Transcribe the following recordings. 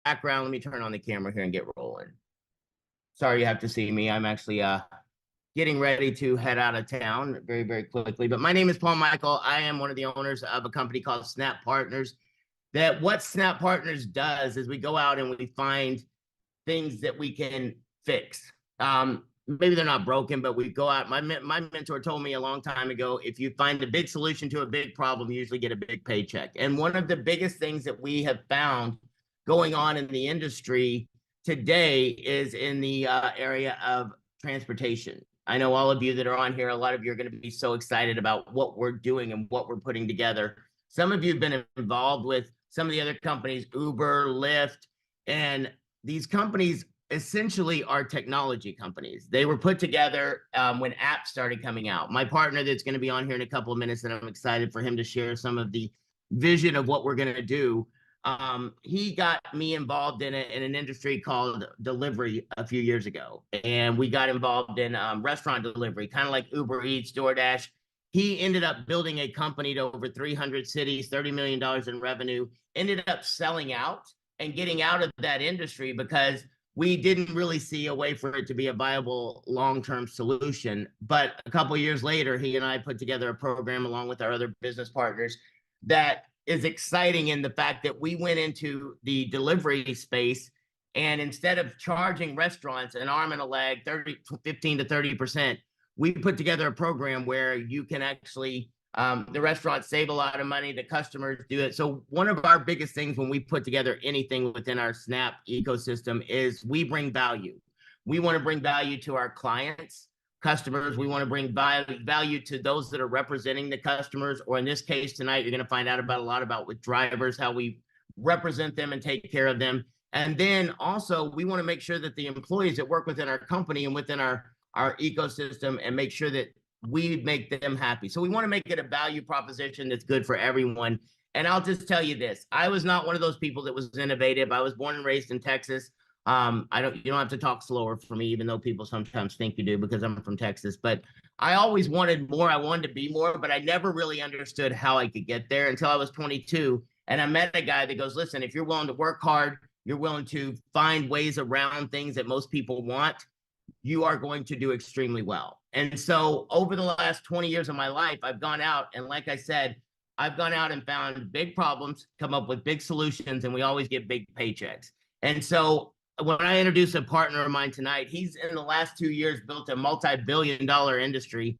background, let me turn on the camera here and get rolling. Sorry you have to see me. I'm actually getting ready to head out of town very, very quickly. But my name is Paul Michael. I am one of the owners of a company called Snap Partners. That what Snap Partners does is we go out and we find things that we can fix. Maybe they're not broken, but we go out. My mentor told me a long time ago, if you find a big solution to a big problem, you usually get a big paycheck. And one of the biggest things that we have found going on in the industry today is in the area of transportation. I know all of you that are on here, a lot of you are going to be so excited about what we're doing and what we're putting together. Some of you have been involved with some of the other companies, Uber, Lyft, and these companies essentially are technology companies. They were put together when apps started coming out. My partner that's going to be on here in a couple of minutes, and I'm excited for him to share some of the vision of what we're going to do. He got me involved in an industry called delivery a few years ago. And we got involved in restaurant delivery, kind of like Uber Eats, DoorDash. He ended up building a company to over 300 cities, $30 million in revenue, ended up selling out and getting out of that industry because we didn't really see a way for it to be a viable long-term solution. But a couple of years later, he and I put together a program along with our other business partners that is exciting in the fact that we went into the delivery space, and instead of charging restaurants an arm and a leg, 15 to 30%, we put together a program where you can actually the restaurants save a lot of money, the customers do it. So one of our biggest things when we put together anything within our Snap ecosystem is we bring value. We want to bring value to our clients, customers. We want to bring value to those that are representing the customers, or in this case tonight, you're going to find out about a lot about with drivers, how we represent them and take care of them. And then also we want to make sure that the employees that work within our company and within our ecosystem and make sure that we make them happy. So we want to make it a value proposition that's good for everyone. And I'll just tell you this, I was not one of those people that was innovative. I was born and raised in Texas. You don't have to talk slower for me, even though people sometimes think you do because I'm from Texas. But I always wanted more. I wanted to be more, but I never really understood how I could get there until I was 22. And I met a guy that goes, listen, if you're willing to work hard, you're willing to find ways around things that most people want, you are going to do extremely well. And so over the last 20 years of my life, I've gone out, and like I said, I've gone out and found big problems, come up with big solutions, and we always get big paychecks. And so when I introduce a partner of mine tonight, he's in the last 2 years built a multi-billion-dollar industry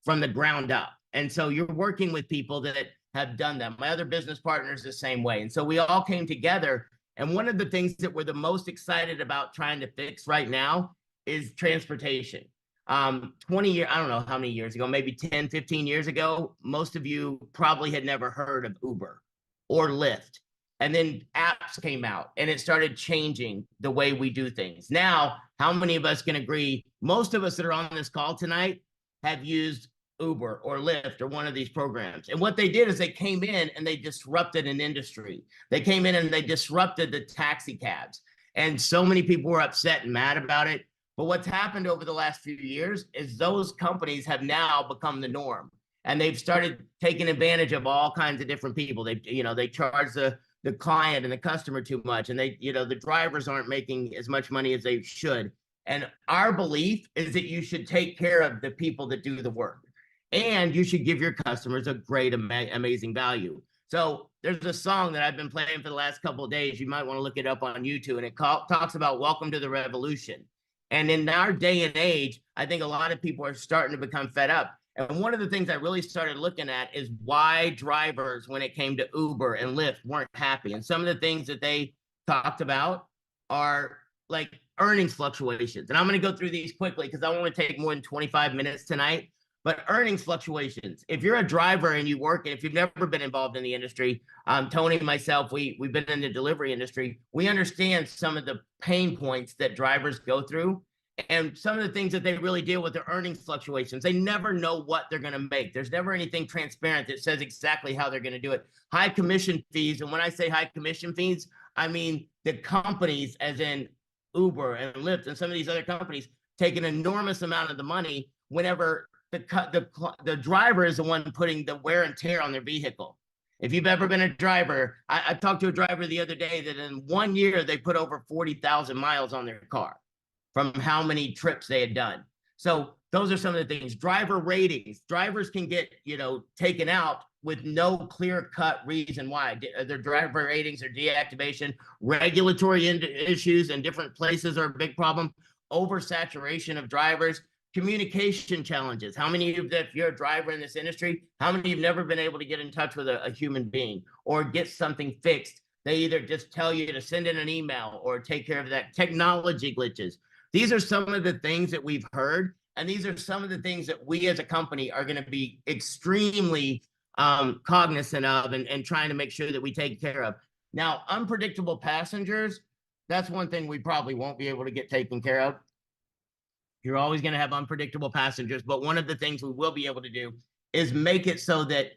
from the ground up. And so you're working with people that have done that. My other business partners the same way. And so we all came together. And one of the things that we're the most excited about trying to fix right now is transportation. 20 years, I don't know how many years ago, maybe 10, 15 years ago, most of you probably had never heard of Uber or Lyft. And then apps came out and it started changing the way we do things. Now, how many of us can agree? Most of us that are on this call tonight have used Uber or Lyft or one of these programs. And what they did is they came in and they disrupted an industry. They came in and they disrupted the taxi cabs. And so many people were upset and mad about it. But what's happened over the last few years is those companies have now become the norm, and they've started taking advantage of all kinds of different people. They charge the client and the customer too much, and the drivers aren't making as much money as they should. And our belief is that you should take care of the people that do the work, and you should give your customers a great, amazing value. So there's a song that I've been playing for the last couple of days. You might want to look it up on YouTube, and it talks about "Welcome to the Revolution." And in our day and age, I think a lot of people are starting to become fed up. And one of the things I really started looking at is why drivers, when it came to Uber and Lyft, weren't happy. And some of the things that they talked about are like earnings fluctuations. And I'm going to go through these quickly because I don't want to take more than 25 minutes tonight. But earnings fluctuations, if you're a driver and you work, and if you've never been involved in the industry, Tony and myself, we've been in the delivery industry. We understand some of the pain points that drivers go through and some of the things that they really deal with are earnings fluctuations. They never know what they're going to make. There's never anything transparent that says exactly how they're going to do it. High commission fees. And when I say high commission fees, I mean the companies, as in Uber and Lyft and some of these other companies, take an enormous amount of the money whenever the driver is the one putting the wear and tear on their vehicle. If you've ever been a driver, I talked to a driver the other day that in 1 year they put over 40,000 miles on their car from how many trips they had done. So those are some of the things. Driver ratings. Drivers can get, taken out with no clear-cut reason why. Their driver ratings or deactivation, regulatory issues in different places are a big problem. Oversaturation of drivers, communication challenges. How many of you, if you're a driver in this industry, how many of you have never been able to get in touch with a human being or get something fixed? They either just tell you to send in an email or take care of that. Technology glitches. These are some of the things that we've heard, and these are some of the things that we as a company are going to be extremely cognizant of and trying to make sure that we take care of. Now, unpredictable passengers, that's one thing we probably won't be able to get taken care of. You're always going to have unpredictable passengers, but one of the things we will be able to do is make it so that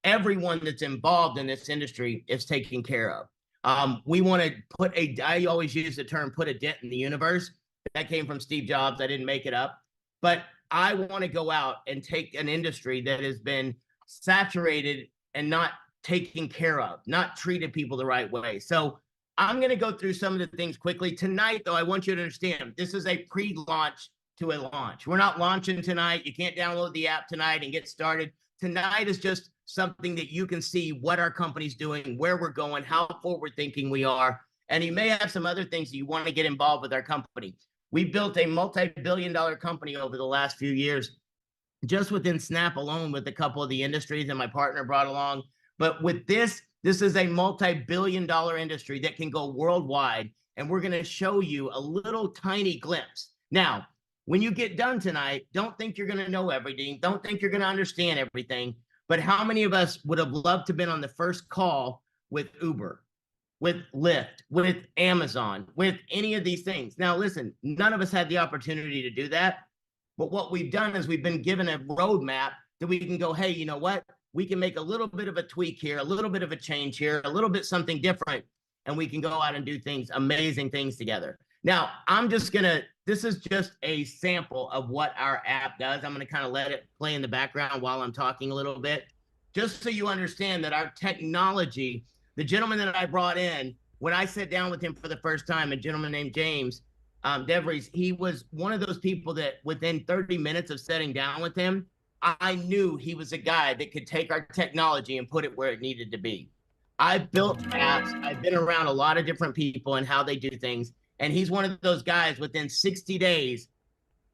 everyone that's involved in this industry is taken care of. We want to I always use the term, put a dent in the universe. That came from Steve Jobs. I didn't make it up. But I want to go out and take an industry that has been saturated and not taken care of, not treated people the right way. So I'm going to go through some of the things quickly. Tonight, though, I want you to understand, this is a pre-launch to a launch. We're not launching tonight. You can't download the app tonight and get started. Tonight is just something that you can see what our company's doing, where we're going, how forward thinking we are. And you may have some other things that you want to get involved with our company. We built a multi-billion-dollar company over the last few years, just within Snap alone, with a couple of the industries that my partner brought along. But with this is a multi-billion-dollar industry that can go worldwide, and we're going to show you a little tiny glimpse. Now, when you get done tonight, don't think you're going to know everything. Don't think you're going to understand everything. But how many of us would have loved to have been on the first call with Uber, with Lyft, with Amazon, with any of these things? Now, listen, none of us had the opportunity to do that. But what we've done is we've been given a roadmap that we can go, hey, you know what? We can make a little bit of a tweak here, a little bit of a change here, a little bit something different, and we can go out and do things, amazing things together. Now, this is just a sample of what our app does. I'm going to kind of let it play in the background while I'm talking a little bit, just so you understand that our technology, the gentleman that I brought in, when I sat down with him for the first time, a gentleman named James DeVries, he was one of those people that within 30 minutes of sitting down with him, I knew he was a guy that could take our technology and put it where it needed to be. I've built apps. I've been around a lot of different people and how they do things. And he's one of those guys within 60 days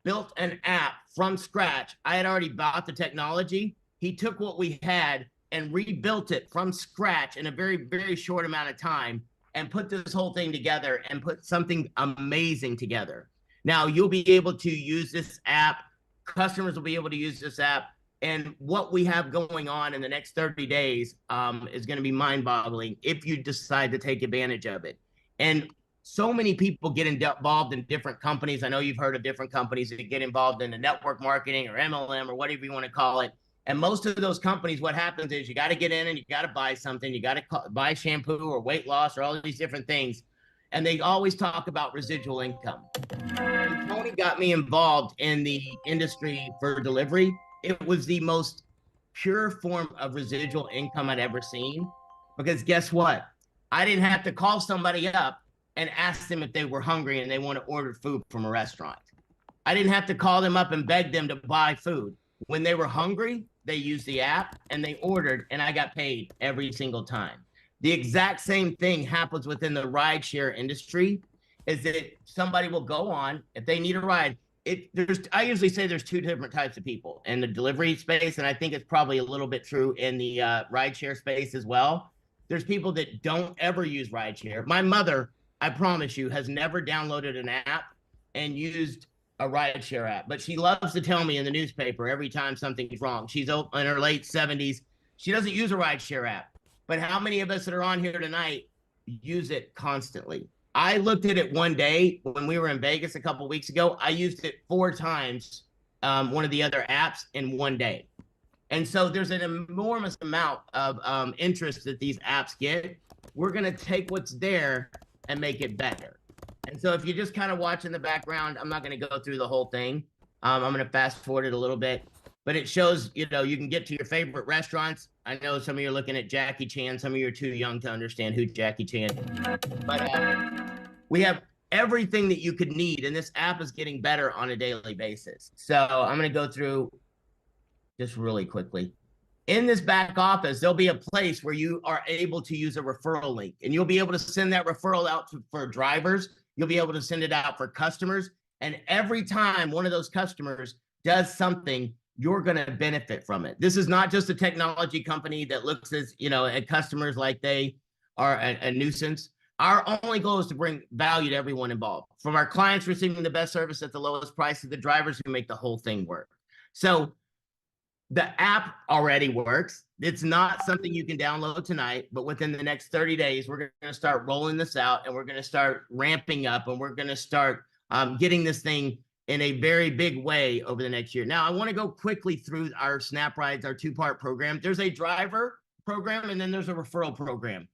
built an app from scratch. I had already bought the technology. He took what we had and rebuilt it from scratch in a very, very short amount of time and put this whole thing together and put something amazing together. Now, you'll be able to use this app. Customers will be able to use this app. And what we have going on in the next 30 days is going to be mind-boggling if you decide to take advantage of it. And so many people get involved in different companies. I know you've heard of different companies that get involved in the network marketing or MLM or whatever you want to call it. And most of those companies, what happens is you got to get in and you got to buy something. You got to buy shampoo or weight loss or all of these different things. And they always talk about residual income. When Tony got me involved in the industry for delivery, it was the most pure form of residual income I'd ever seen. Because guess what? I didn't have to call somebody up and ask them if they were hungry and they want to order food from a restaurant. I didn't have to call them up and beg them to buy food. When they were hungry, they used the app and they ordered, and I got paid every single time. The exact same thing happens within the rideshare industry, is that somebody will go on, if they need a ride, I usually say there's two different types of people in the delivery space, and I think it's probably a little bit true in the rideshare space as well. There's people that don't ever use rideshare. My mother, I promise you, has never downloaded an app and used a rideshare app, but she loves to tell me in the newspaper every time something's wrong. She's in her late 70s. She doesn't use a rideshare app, but how many of us that are on here tonight use it constantly? I looked at it one day when we were in Vegas a couple of weeks ago. I used it 4 times, one of the other apps in one day. And so there's an enormous amount of interest that these apps get. We're going to take what's there and make it better. And so if you just kind of watch in the background, I'm not going to go through the whole thing. I'm going to fast forward it a little bit. but it shows, you know, you can get to your favorite restaurants. I know some of you are looking at Jackie Chan. Some of you are too young to understand who Jackie Chan is. But we have everything that you could need, and this app is getting better on a daily basis. So I'm going to go through just really quickly. In this back office, there'll be a place where you are able to use a referral link, and you'll be able to send that referral out for drivers. You'll be able to send it out for customers. And every time one of those customers does something, you're going to benefit from it. This is not just a technology company that looks as, you know, at customers like they are a nuisance. Our only goal is to bring value to everyone involved, from our clients receiving the best service at the lowest price to the drivers who make the whole thing work. So the app already works. It's not something you can download tonight, but within the next 30 days, we're going to start rolling this out, and we're going to start ramping up, and we're going to start getting this thing in a very big way over the next year. Now, I want to go quickly through our Snap Rides, our two-part program. There's a driver program, and then there's a referral program.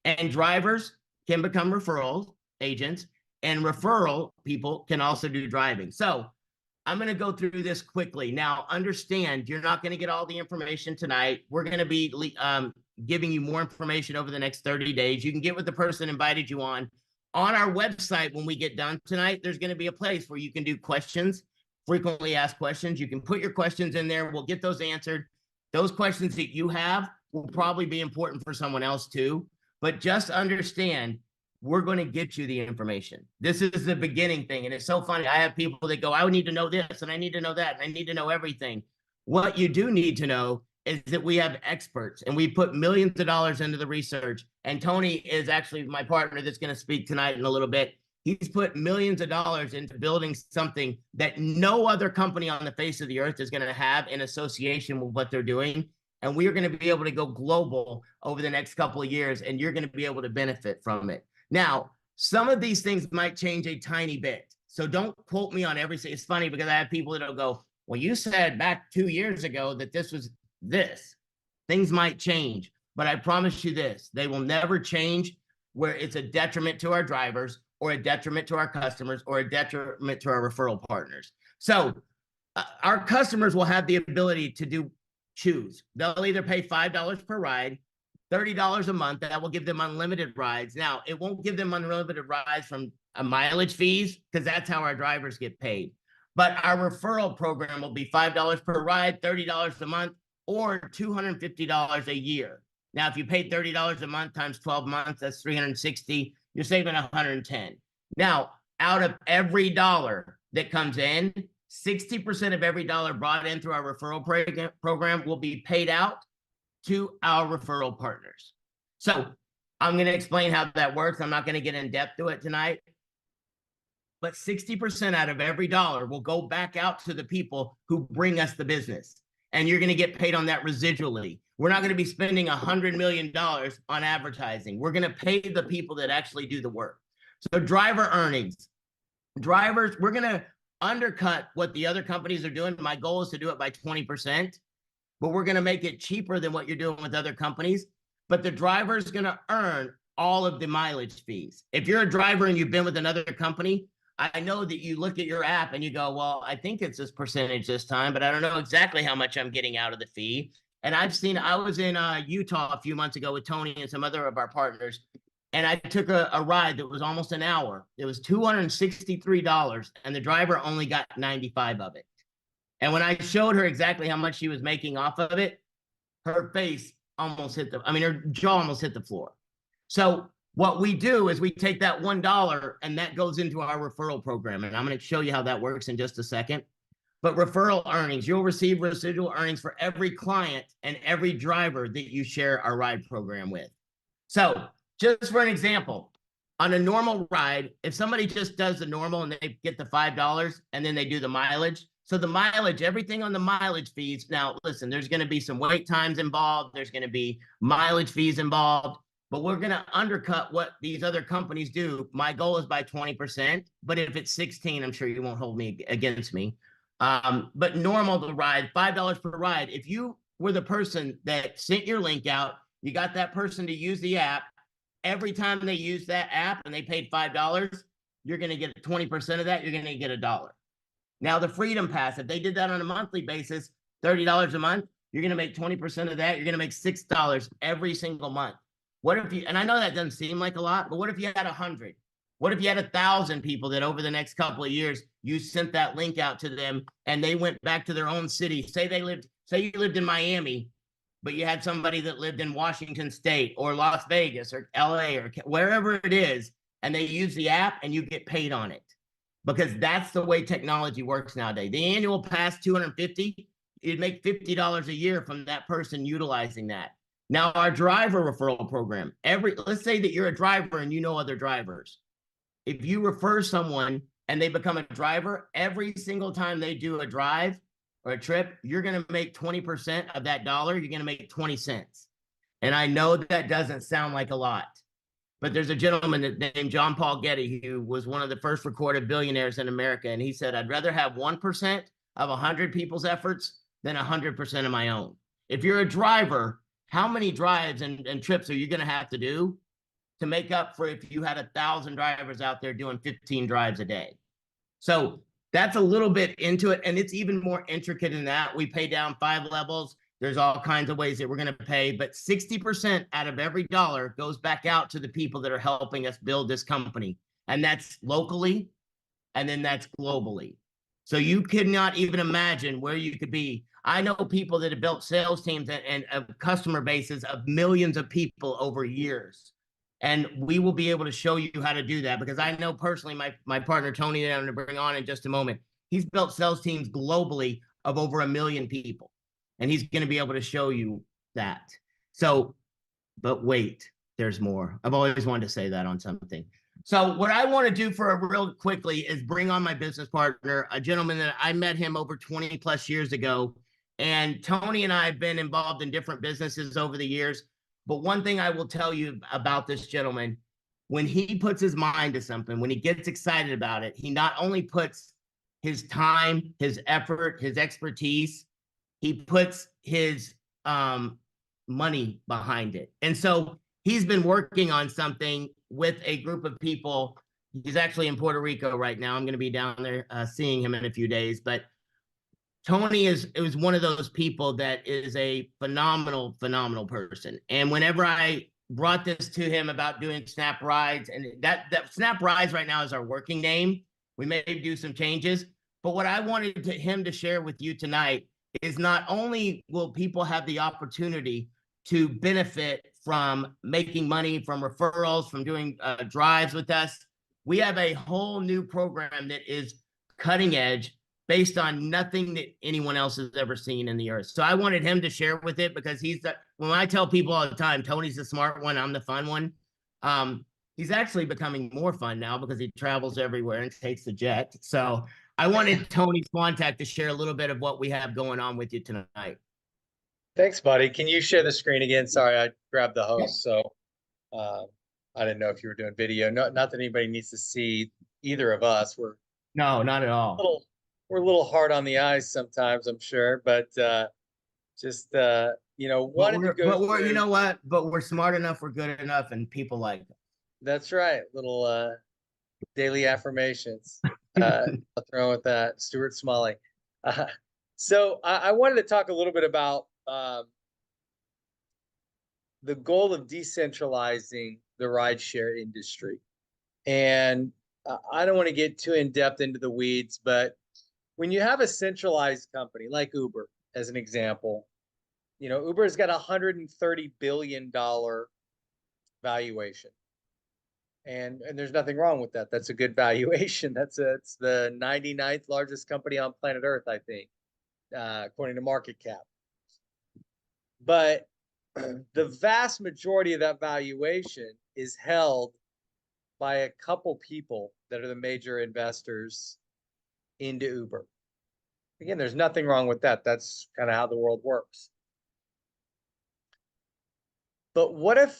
And drivers can become referral agents, and referral people can also do driving. So I'm going to go through this quickly. Now, understand, you're not going to get all the information tonight. We're going to be giving you more information over the next 30 days. You can get with the person invited you on. On our website, when we get done tonight, there's going to be a place where you can do questions, frequently asked questions. You can put your questions in there. We'll get those answered. Those questions that you have will probably be important for someone else too. But just understand, we're going to get you the information. This is the beginning thing. And it's so funny. I have people that go, I would need to know this, and I need to know that, and I need to know everything. What you do need to know is that we have experts, and we put millions of dollars into the research. And Tony is actually my partner that's going to speak tonight in a little bit. He's put millions of dollars into building something that no other company on the face of the earth is going to have in association with what they're doing. And we are going to be able to go global over the next couple of years, and you're going to be able to benefit from it. Now, some of these things might change a tiny bit. So don't quote me on everything. It's funny because I have people that'll go, well, you said back 2 years ago that this was this. Things might change, but I promise you this, they will never change where it's a detriment to our drivers or a detriment to our customers or a detriment to our referral partners. So our customers will have the ability to choose. They'll either pay $5 per ride, $30 a month. That will give them unlimited rides. Now, it won't give them unlimited rides from mileage fees, because that's how our drivers get paid. But our referral program will be $5 per ride, $30 a month, or $250 a year. Now, if you pay $30 a month times 12 months, that's $360. You're saving $110. Now, out of every dollar that comes in, 60% of every dollar brought in through our referral program will be paid out to our referral partners. So I'm going to explain how that works. I'm not going to get in depth to it tonight, but 60% out of every dollar will go back out to the people who bring us the business. And you're going to get paid on that residually. We're not going to be spending $100 million on advertising. We're going to pay the people that actually do the work. So driver earnings. Drivers, we're going to undercut what the other companies are doing. My goal is to do it by 20%. But we're going to make it cheaper than what you're doing with other companies. But the driver is going to earn all of the mileage fees. If you're a driver and you've been with another company, I know that you look at your app and you go, well, I think it's this percentage this time, but I don't know exactly how much I'm getting out of the fee. And I was in Utah a few months ago with Tony and some other of our partners. And I took a ride that was almost an hour. It was $263, and the driver only got 95 of it. And when I showed her exactly how much she was making off of it, her face almost hit her jaw almost hit the floor. So what we do is we take that $1 and that goes into our referral program. And I'm going to show you how that works in just a second. But referral earnings, you'll receive residual earnings for every client and every driver that you share our ride program with. So just for an example, on a normal ride, if somebody just does the normal and they get the $5 and then they do the mileage, so the mileage, everything on the mileage fees. Now, listen, there's going to be some wait times involved. There's going to be mileage fees involved, but we're going to undercut what these other companies do. My goal is by 20%, but if it's 16, I'm sure you won't hold me against me. But normal to ride, $5 per ride. If you were the person that sent your link out, you got that person to use the app. Every time they use that app and they paid $5, you're going to get 20% of that. You're going to get $1. Now, the Freedom Pass, if they did that on a monthly basis, $30 a month, you're going to make 20% of that. You're going to make $6 every single month. What if you, and I know that doesn't seem like a lot, but what if you had 100? What if you had 1,000 people that over the next couple of years, you sent that link out to them and they went back to their own city? Say you lived in Miami, but you had somebody that lived in Washington State or Las Vegas or LA or wherever it is, and they use the app and you get paid on it because that's the way technology works nowadays. The annual pass 250, you'd make $50 a year from that person utilizing that. Now, our driver referral program, let's say that you're a driver and you know other drivers. If you refer someone and they become a driver, every single time they do a drive or a trip, you're going to make 20% of that dollar. You're going to make 20 cents. And I know that doesn't sound like a lot, but there's a gentleman named John Paul Getty who was one of the first recorded billionaires in America. And he said, I'd rather have 1% of 100 people's efforts than 100% of my own. If you're a driver, how many drives and trips are you going to have to do to make up for if you had 1,000 drivers out there doing 15 drives a day? So that's a little bit into it. And it's even more intricate than that. We pay down 5 levels. There's all kinds of ways that we're going to pay, but 60% out of every dollar goes back out to the people that are helping us build this company. And that's locally, and then that's globally. So you could not even imagine where you could be. I know people that have built sales teams and customer bases of millions of people over years. And we will be able to show you how to do that because I know personally my partner, Tony, that I'm going to bring on in just a moment, he's built sales teams globally of over 1 million people. And he's going to be able to show you that. So, but wait, there's more. I've always wanted to say that on something. So what I want to do for a real quickly is bring on my business partner, a gentleman that I met him over 20 plus years ago. And Tony and I have been involved in different businesses over the years. But one thing I will tell you about this gentleman, when he puts his mind to something, when he gets excited about it, he not only puts his time, his effort, his expertise, he puts his money behind it. And so he's been working on something with a group of people. He's actually in Puerto Rico right now. I'm going to be down there seeing him in a few days. But Tony is one of those people that is a phenomenal, phenomenal person. And whenever I brought this to him about doing Snap Rides, and that Snap Rides right now is our working name. We may do some changes. But what I wanted him to share with you tonight is not only will people have the opportunity to benefit from making money from referrals, from doing drives with us, we have a whole new program that is cutting edge based on nothing that anyone else has ever seen in the earth. So I wanted him to share with it because when I tell people all the time, Tony's the smart one, I'm the fun one. He's actually becoming more fun now because he travels everywhere and takes the jet. So I wanted Tony's contact to share a little bit of what we have going on with you tonight. Thanks, buddy. Can you share the screen again? Sorry, I grabbed the host, so I didn't know if you were doing video. Not that anybody needs to see either of us. No, not at all. We're a little hard on the eyes sometimes, I'm sure, but just wanted to go through. You know what? But we're smart enough, we're good enough, and people like it. That's right. Little daily affirmations. I'll throw with that. Stuart Smalley. So I wanted to talk a little bit about the goal of decentralizing the rideshare industry. And I don't want to get too in depth into the weeds, but when you have a centralized company like Uber, as an example, Uber's got $130 billion valuation. And there's nothing wrong with that. That's a good valuation. It's the 99th largest company on planet Earth, I think, according to market cap. But the vast majority of that valuation is held by a couple people that are the major investors into Uber. Again, there's nothing wrong with that. That's kind of how the world works. But what if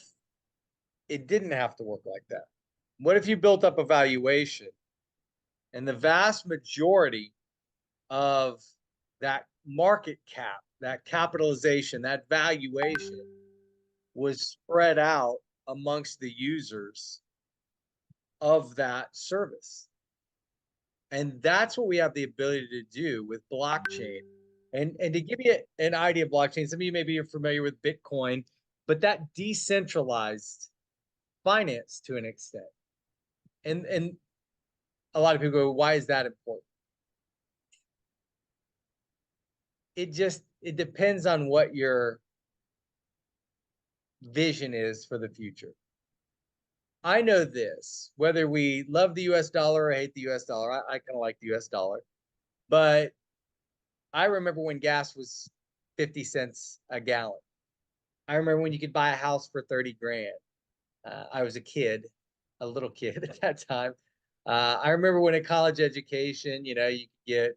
it didn't have to work like that? What if you built up a valuation and the vast majority of that market cap, that capitalization, that valuation was spread out amongst the users of that service? And that's what we have the ability to do with blockchain And to give you an idea of blockchain, some of you maybe are familiar with Bitcoin, but that decentralized finance to an extent. And a lot of people go, why is that important? It depends on what your vision is for the future. I know this, whether we love the US dollar or hate the US dollar, I kind of like the US dollar, but I remember when gas was 50 cents a gallon. I remember when you could buy a house for 30 grand. I was a kid, a little kid at that time. I remember when in college education, you know, you could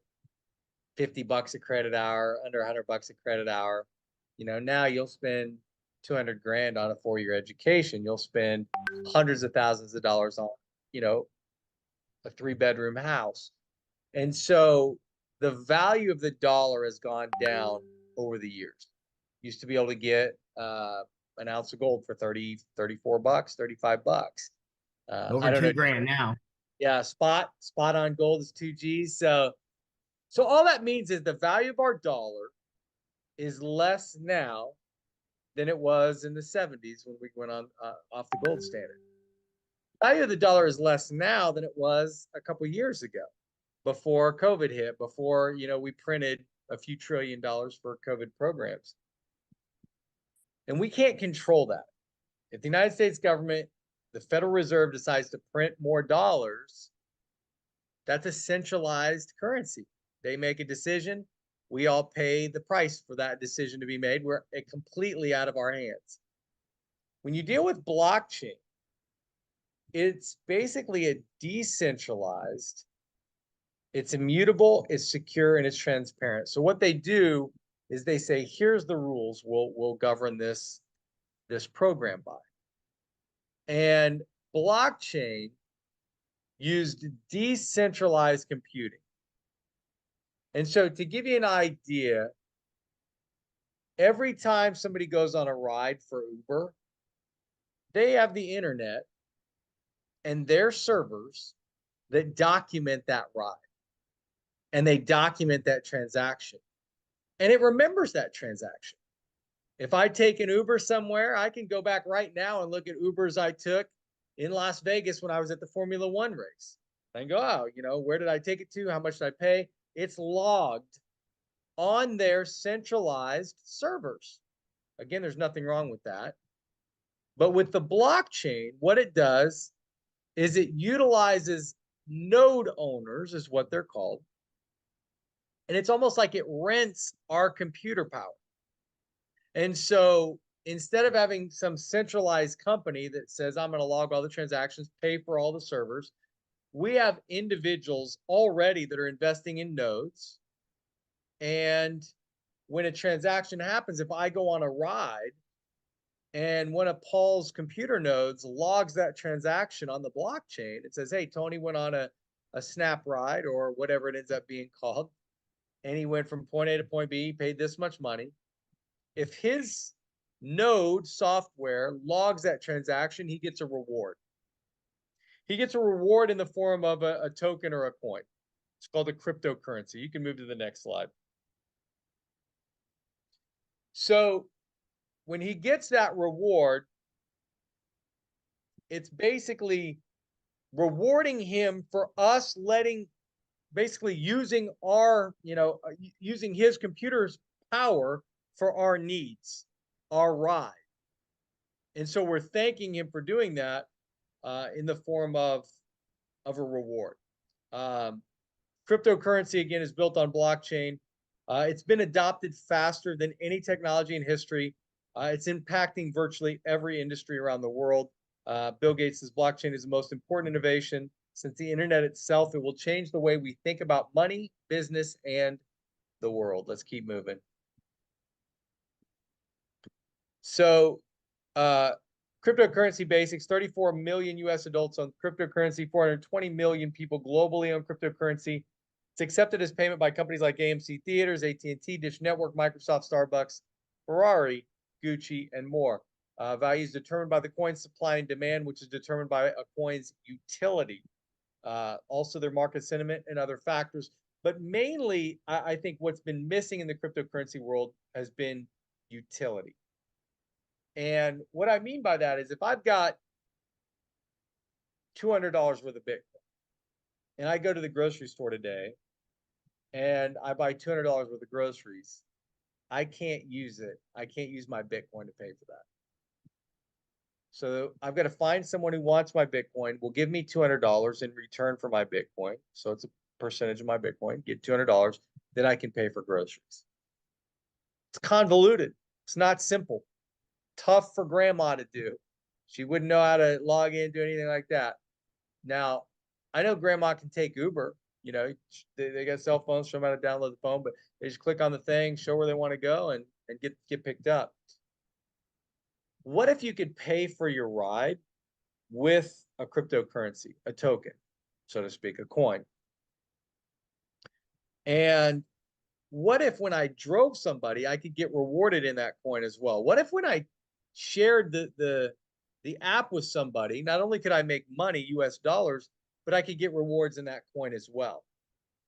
get $50 a credit hour, under $100 a credit hour. You know, now you'll spend 200 grand on a 4-year education. You'll spend hundreds of thousands of dollars on, you know, a 3-bedroom house. And so the value of the dollar has gone down over the years. Used to be able to get an ounce of gold for 30, 34 bucks, 35 bucks. I Over don't know. 2 grand now. Yeah, spot on gold is 2 G's. So all that means is the value of our dollar is less now than it was in the 70s when we went on off the gold standard. The value of the dollar is less now than it was a couple years ago, before COVID hit, before, you know, we printed a few $1 trillion for COVID programs. And we can't control that. If the United States government, the Federal Reserve, decides to print more dollars, that's a centralized currency. They make a decision. We all pay the price for that decision to be made. We're completely out of our hands. When you deal with blockchain, it's basically a decentralized, it's immutable, it's secure, and it's transparent. So what they do is they say, here's the rules we'll govern this program by. And blockchain used decentralized computing. And so to give you an idea, every time somebody goes on a ride for Uber, they have the internet and their servers that document that ride, and they document that transaction, and it remembers that transaction. If I take an Uber somewhere, I can go back right now and look at Ubers I took in Las Vegas when I was at the Formula One race. I can go, oh, you know, where did I take it to? How much did I pay? It's logged on their centralized servers. Again, there's nothing wrong with that. But with the blockchain, what it does is it utilizes node owners, is what they're called. And it's almost like it rents our computer power. And so instead of having some centralized company that says, I'm going to log all the transactions, pay for all the servers, we have individuals already that are investing in nodes. And when a transaction happens, if I go on a ride and one of Paul's computer nodes logs that transaction on the blockchain, it says, hey, Tony went on a snap ride or whatever it ends up being called, and he went from point A to point B, paid this much money. If his node software logs that transaction, he gets a reward. He gets a reward in the form of a token or a coin. It's called a cryptocurrency. You can move to the next slide. So when he gets that reward, it's basically rewarding him for us basically using our, using his computer's power for our needs, our ride. And so we're thanking him for doing that in the form of a reward. Cryptocurrency, again, is built on blockchain. It's been adopted faster than any technology in history. It's impacting virtually every industry around the world. Bill Gates says blockchain is the most important innovation since the internet itself. It will change the way we think about money, business, and the world. Let's keep moving. So, cryptocurrency basics: 34 million US adults on cryptocurrency, 420 million people globally on cryptocurrency. It's accepted as payment by companies like AMC Theaters, AT&T, Dish Network, Microsoft, Starbucks, Ferrari, Gucci, and more. Value is determined by the coin's supply and demand, which is determined by a coin's utility. Also, their market sentiment and other factors. But mainly, I think what's been missing in the cryptocurrency world has been utility. And what I mean by that is if I've got $200 worth of Bitcoin and I go to the grocery store today and I buy $200 worth of groceries, I can't use it. I can't use my Bitcoin to pay for that. So I've got to find someone who wants my Bitcoin, will give me $200 in return for my Bitcoin. So it's a percentage of my Bitcoin, get $200, then I can pay for groceries. It's convoluted. It's not simple. Tough for grandma to do. She wouldn't know how to log in, do anything like that. Now, I know grandma can take Uber. You know, they got cell phones, show them how to download the phone, but they just click on the thing, show where they want to go, and get picked up. What if you could pay for your ride with a cryptocurrency, a token, so to speak, a coin? And what if when I drove somebody, I could get rewarded in that coin as well? What if when I shared the app with somebody, not only could I make money, US dollars, but I could get rewards in that coin as well?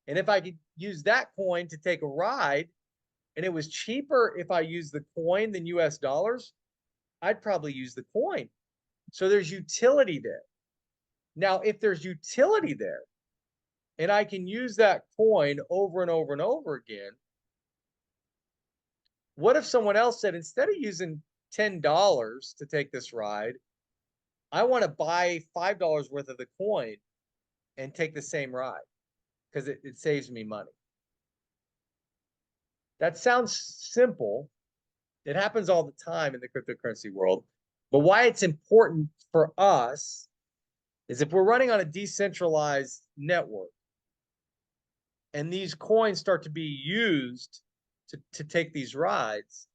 And if I could use that coin to take a ride, and it was cheaper if I used the coin than US dollars, I'd probably use the coin. So there's utility there. Now, if there's utility there, and I can use that coin over and over and over again, what if someone else said, instead of using $10 to take this ride, I want to buy $5 worth of the coin and take the same ride because it saves me money? That sounds simple. It happens all the time in the cryptocurrency world. But why it's important for us is if we're running on a decentralized network and these coins start to be used to take these rides,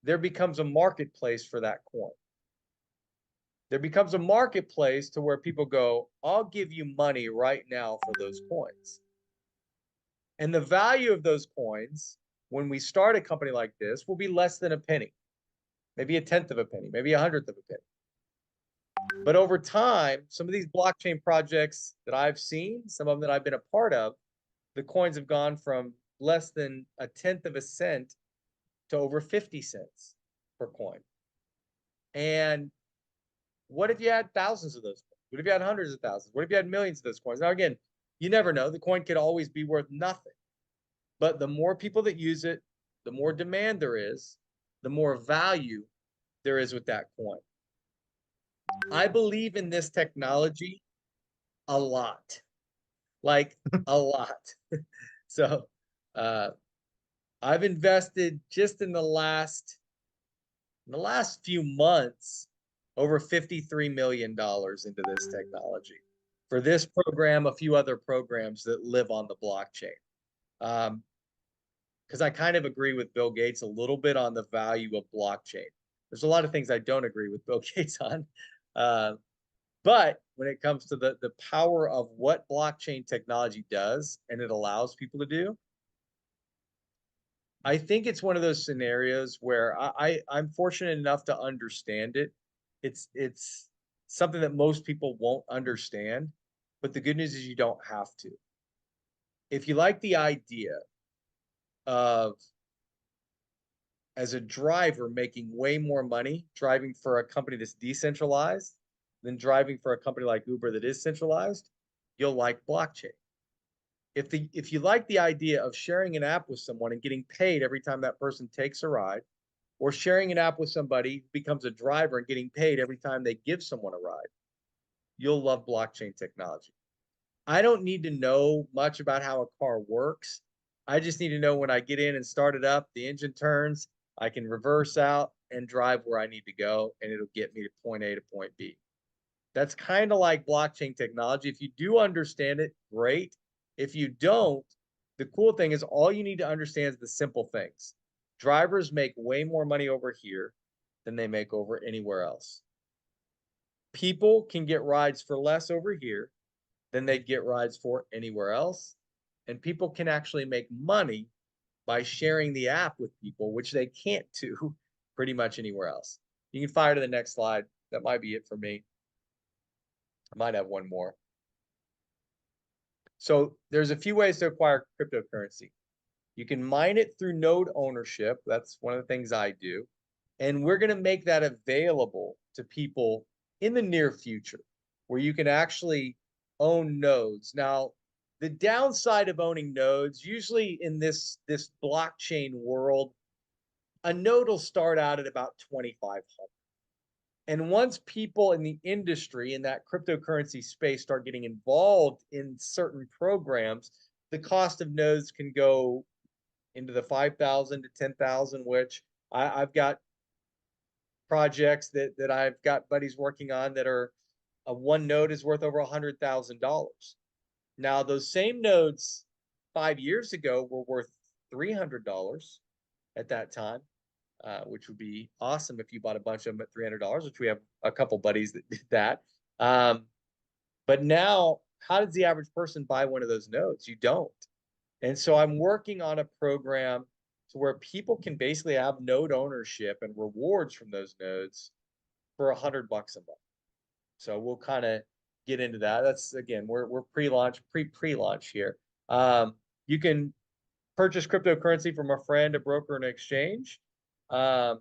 there becomes a marketplace for that coin. There becomes a marketplace to where people go, I'll give you money right now for those coins. And the value of those coins, when we start a company like this, will be less than a penny, maybe a tenth of a penny, maybe a hundredth of a penny. But over time, some of these blockchain projects that I've seen, some of them that I've been a part of, the coins have gone from less than a tenth of a cent to over 50 cents per coin. And what if you had thousands of those coins? What if you had hundreds of thousands? What if you had millions of those coins? Now, again, you never know. The coin could always be worth nothing. But the more people that use it, the more demand there is, the more value there is with that coin. I believe in this technology a lot, like a lot. So I've invested just in the last few months over $53 million into this technology for this program, a few other programs that live on the blockchain. Because I kind of agree with Bill Gates a little bit on the value of blockchain. There's a lot of things I don't agree with Bill Gates on. But when it comes to the power of what blockchain technology does and it allows people to do, I think it's one of those scenarios where I'm fortunate enough to understand it. It's something that most people won't understand, but the good news is you don't have to. If you like the idea of, as a driver, making way more money driving for a company that's decentralized than driving for a company like Uber that is centralized, you'll like blockchain. If you like the idea of sharing an app with someone and getting paid every time that person takes a ride, or sharing an app with somebody who becomes a driver and getting paid every time they give someone a ride, you'll love blockchain technology. I don't need to know much about how a car works. I just need to know when I get in and start it up, the engine turns, I can reverse out and drive where I need to go, and it'll get me to point A to point B. That's kind of like blockchain technology. If you do understand it, great. If you don't, the cool thing is all you need to understand is the simple things. Drivers make way more money over here than they make over anywhere else. People can get rides for less over here than they'd get rides for anywhere else. And people can actually make money by sharing the app with people, which they can't do pretty much anywhere else. You can fire to the next slide. That might be it for me. I might have one more. So there's a few ways to acquire cryptocurrency. You can mine it through node ownership. That's one of the things I do. And we're going to make that available to people in the near future where you can actually own nodes. Now, the downside of owning nodes, usually in this blockchain world, a node will start out at about 2,500. And once people in the industry in that cryptocurrency space start getting involved in certain programs, the cost of nodes can go into the 5,000 to 10,000, which I've got projects that I've got buddies working on that are one node is worth over $100,000. Now, those same nodes 5 years ago were worth $300 at that time, which would be awesome if you bought a bunch of them at $300, which we have a couple buddies that did that. But now, how does the average person buy one of those nodes? You don't. And so I'm working on a program to where people can basically have node ownership and rewards from those nodes for $100 a month. So we'll kind of get into that. That's again, we're pre-launch here. You can purchase cryptocurrency from a friend, a broker, and an exchange. And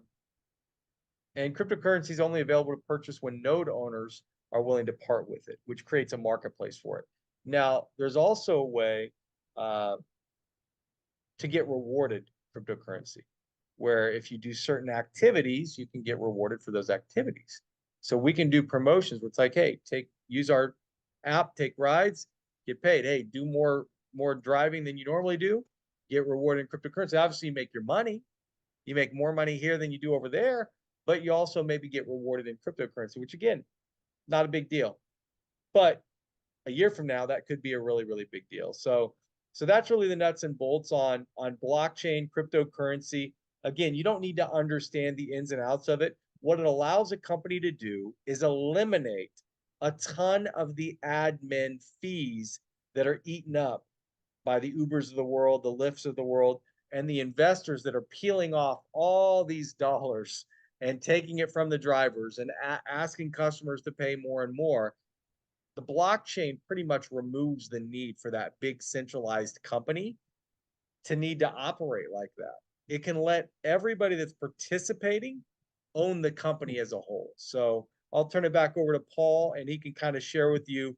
cryptocurrency is only available to purchase when node owners are willing to part with it, which creates a marketplace for it. Now, there's also a way to get rewarded cryptocurrency, where if you do certain activities, you can get rewarded for those activities. So we can do promotions where it's like, hey, use our app, take rides, get paid. Hey, do more driving than you normally do, get rewarded in cryptocurrency. Obviously, you make your money. You make more money here than you do over there, but you also maybe get rewarded in cryptocurrency, which again, not a big deal. But a year from now, that could be a really, really big deal. So that's really the nuts and bolts on blockchain, cryptocurrency. Again, you don't need to understand the ins and outs of it. What it allows a company to do is eliminate a ton of the admin fees that are eaten up by the Ubers of the world, the Lyfts of the world, and the investors that are peeling off all these dollars and taking it from the drivers and asking customers to pay more and more. The blockchain pretty much removes the need for that big centralized company to need to operate like that. It can let everybody that's participating own the company as a whole. So I'll turn it back over to Paul, and he can kind of share with you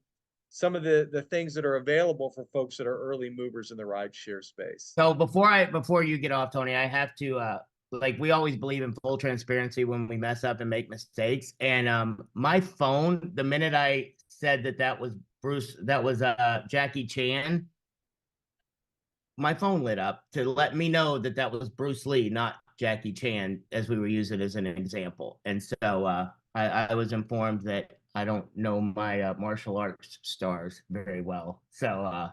some of the things that are available for folks that are early movers in the rideshare space. So before you get off, Tony, I have to like we always believe in full transparency when we mess up and make mistakes. And my phone, the minute I said that was Jackie Chan, my phone lit up to let me know that was Bruce Lee, not Jackie Chan, as we were using it as an example. And so I was informed that I don't know my martial arts stars very well. So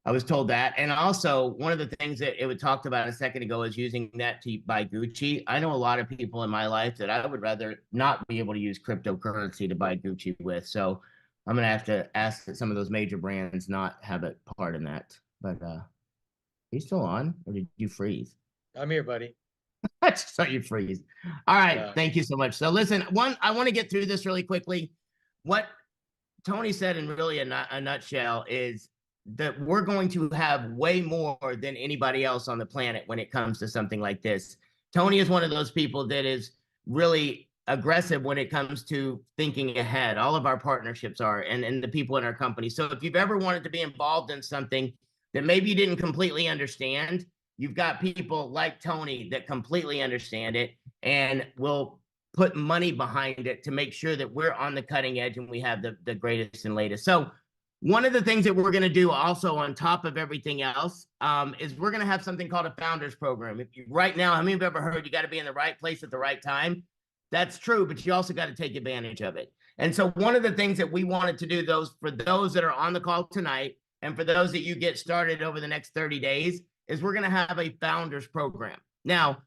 I was told that. And also, one of the things that it talked about a second ago is using that to buy Gucci. I know a lot of people in my life that I would rather not be able to use cryptocurrency to buy Gucci with. So I'm going to have to ask that some of those major brands not have a part in that. But are you still on, or did you freeze? I'm here, buddy. I just saw you freeze. All right. Thank you so much. So listen, I want to get through this really quickly. What Tony said in really a nutshell is that we're going to have way more than anybody else on the planet when it comes to something like this. Tony is one of those people that is really aggressive when it comes to thinking ahead. All of our partnerships are, and the people in our company. So if you've ever wanted to be involved in something that maybe you didn't completely understand, you've got people like Tony that completely understand it and will put money behind it to make sure that we're on the cutting edge and we have the greatest and latest. So one of the things that we're going to do also on top of everything else is we're going to have something called a founders program. Right now, how many of you have ever heard you got to be in the right place at the right time? That's true, but you also got to take advantage of it. And so one of the things that we wanted to do for those that are on the call tonight, and for those that you get started over the next 30 days, is we're going to have a founders program. Now,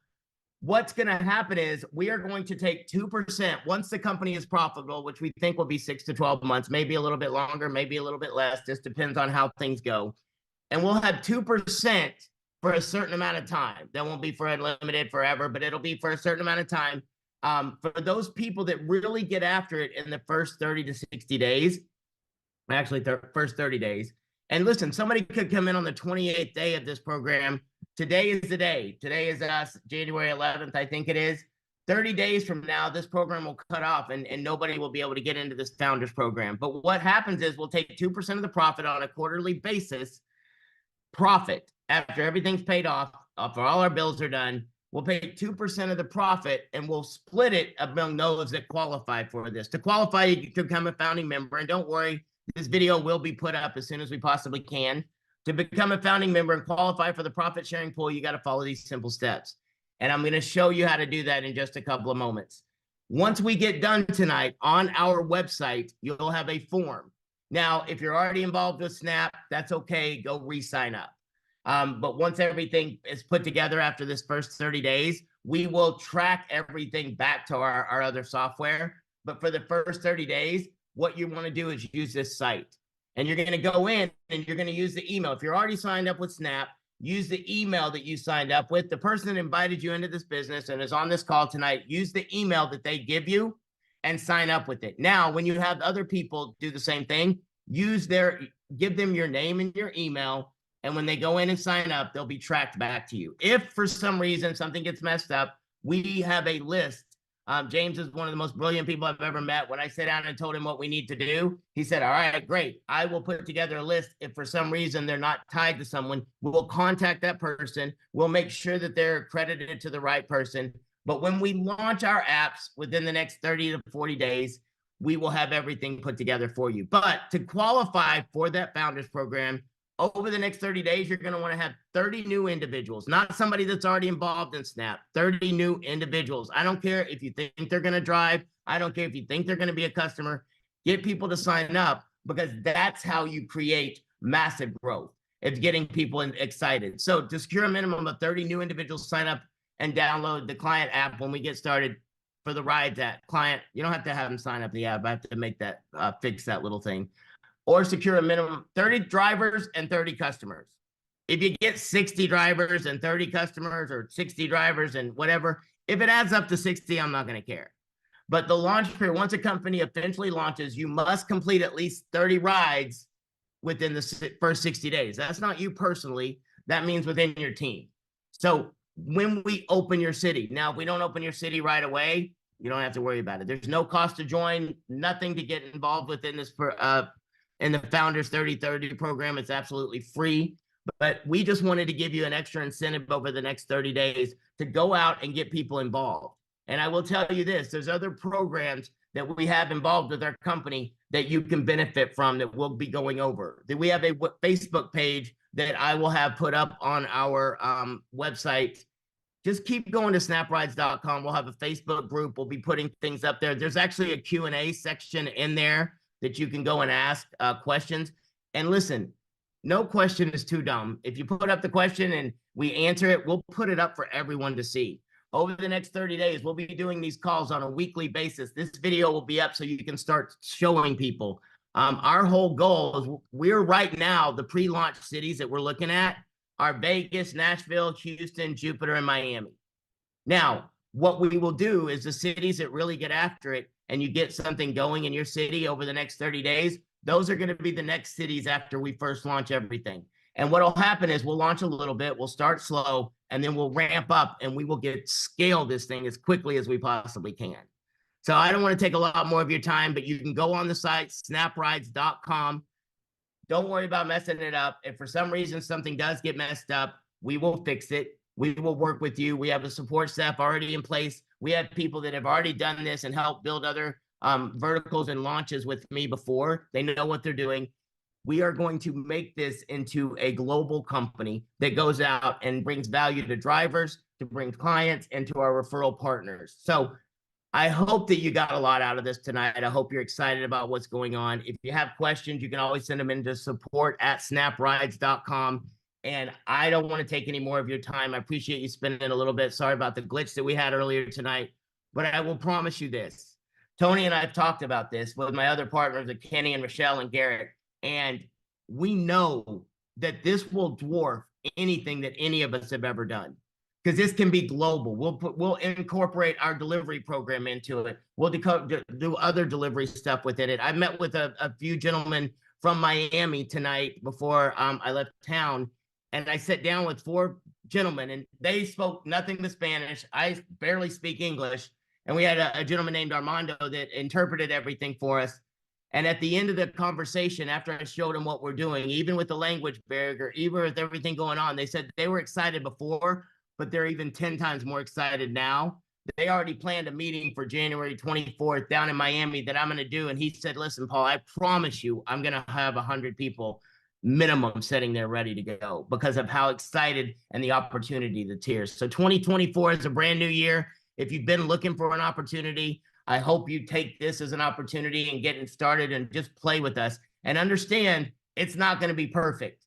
what's going to happen is we are going to take 2% once the company is profitable, which we think will be 6 to 12 months, maybe a little bit longer, maybe a little bit less, just depends on how things go. And we'll have 2% for a certain amount of time. That won't be for unlimited forever, but it'll be for a certain amount of time. For those people that really get after it in the first 30 to 60 days, actually first 30 days, And listen, somebody could come in on the 28th day of this program. Today is the day. Today is January 11th, I think it is. 30 days from now, this program will cut off and nobody will be able to get into this founders program. But what happens is we'll take 2% of the profit on a quarterly basis, profit after everything's paid off, after all our bills are done. We'll pay 2% of the profit and we'll split it among those that qualify for this. To qualify, you can become a founding member. And don't worry, this video will be put up as soon as we possibly can. To become a founding member and qualify for the profit sharing pool, you got to follow these simple steps. And I'm going to show you how to do that in just a couple of moments. Once we get done tonight on our website, you'll have a form. Now, if you're already involved with Snap, that's okay. Go re-sign up. But once everything is put together after this first 30 days, we will track everything back to our other software. But for the first 30 days, what you want to do is use this site. And you're going to go in and you're going to use the email. If you're already signed up with Snap, use the email that you signed up with. The person that invited you into this business and is on this call tonight, use the email that they give you and sign up with it. Now, when you have other people do the same thing, give them your name and your email. And when they go in and sign up, they'll be tracked back to you. If for some reason something gets messed up, we have a list. James is one of the most brilliant people I've ever met. When I sat down and told him what we need to do, he said, all right, great. I will put together a list. If for some reason they're not tied to someone, we'll contact that person. We'll make sure that they're accredited to the right person. But when we launch our apps within the next 30 to 40 days, we will have everything put together for you. But to qualify for that Founders Program, over the next 30 days, you're going to want to have 30 new individuals, not somebody that's already involved in Snap, 30 new individuals. I don't care if you think they're going to drive. I don't care if you think they're going to be a customer. Get people to sign up because that's how you create massive growth. It's getting people excited. So to secure a minimum of 30 new individuals, sign up and download the client app when we get started for the rides app. Client, you don't have to have them sign up the app. I have to make that, fix that little thing. Or secure a minimum 30 drivers and 30 customers. If you get 60 drivers and 30 customers or 60 drivers and whatever, if it adds up to 60, I'm not going to care. But the launch period, once a company officially launches, you must complete at least 30 rides within the first 60 days. That's not you personally. That means within your team. So when we open your city, now, if we don't open your city right away, you don't have to worry about it. There's no cost to join, nothing to get involved within this in the Founders 30/30 program. It's absolutely free, but we just wanted to give you an extra incentive over the next 30 days to go out and get people involved. And I will tell you this, there's other programs that we have involved with our company that you can benefit from that we'll be going over. We have a Facebook page that I will have put up on our website. Just keep going to snaprides.com. We'll have a Facebook group. We'll be putting things up there. There's actually a Q&A section in there that you can go and ask questions. And listen, no question is too dumb. If you put up the question and we answer it, we'll put it up for everyone to see. Over the next 30 days, we'll be doing these calls on a weekly basis. This video will be up so you can start showing people. Our whole goal is we're right now, the pre-launch cities that we're looking at are Vegas, Nashville, Houston, Jupiter, and Miami. Now, what we will do is the cities that really get after it and you get something going in your city over the next 30 days, those are going to be the next cities after we first launch everything. And what will happen is we'll launch a little bit, we'll start slow, and then we'll ramp up and we will scale this thing as quickly as we possibly can. So I don't want to take a lot more of your time, but you can go on the site, snaprides.com. Don't worry about messing it up. If for some reason something does get messed up, we will fix it. We will work with you. We have a support staff already in place. We have people that have already done this and helped build other verticals and launches with me before. They know what they're doing. We are going to make this into a global company that goes out and brings value to drivers, to bring clients, and to our referral partners. So I hope that you got a lot out of this tonight. I hope you're excited about what's going on. If you have questions, you can always send them into support@snaprides.com. And I don't want to take any more of your time. I appreciate you spending a little bit. Sorry about the glitch that we had earlier tonight, but I will promise you this. Tony and I have talked about this with my other partners, Kenny and Michelle and Garrett, and we know that this will dwarf anything that any of us have ever done because this can be global. We'll incorporate our delivery program into it. We'll do other delivery stuff within it. I met with a few gentlemen from Miami tonight before I left town. And I sat down with 4 gentlemen, and they spoke nothing but Spanish. I barely speak English. And we had a gentleman named Armando that interpreted everything for us. And at the end of the conversation, after I showed them what we're doing, even with the language barrier, even with everything going on, they said they were excited before, but they're even 10 times more excited now. They already planned a meeting for January 24th down in Miami that I'm going to do. And he said, listen, Paul, I promise you, I'm going to have 100 people minimum sitting there ready to go because of how excited and the opportunity that's here. So 2024 is a brand new year. If you've been looking for an opportunity, I hope you take this as an opportunity and getting started and just play with us and understand it's not going to be perfect.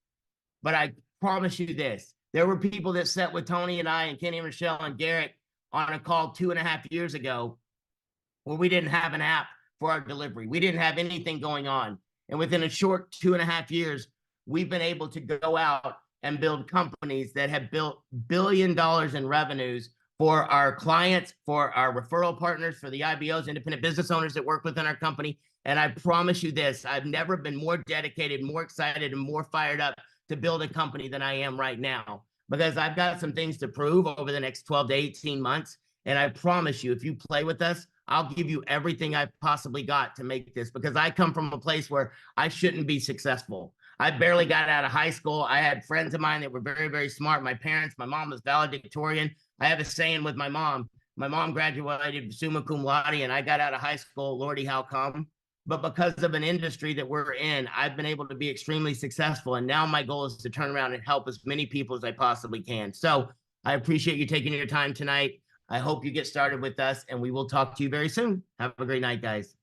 But I promise you this, there were people that sat with Tony and I and Kenny and Michelle and Garrett on a call 2.5 years ago where we didn't have an app for our delivery. We didn't have anything going on. And within a short 2.5 years, we've been able to go out and build companies that have built $1 billion in revenues for our clients, for our referral partners, for the IBOs, independent business owners that work within our company. And I promise you this, I've never been more dedicated, more excited, and more fired up to build a company than I am right now, because I've got some things to prove over the next 12 to 18 months. And I promise you, if you play with us, I'll give you everything I've possibly got to make this, because I come from a place where I shouldn't be successful. I barely got out of high school. I had friends of mine that were very, very smart. My parents, my mom was valedictorian. I have a saying with my mom. My mom graduated summa cum laude, and I got out of high school. Lordy, how come? But because of an industry that we're in, I've been able to be extremely successful. And now my goal is to turn around and help as many people as I possibly can. So I appreciate you taking your time tonight. I hope you get started with us, and we will talk to you very soon. Have a great night, guys.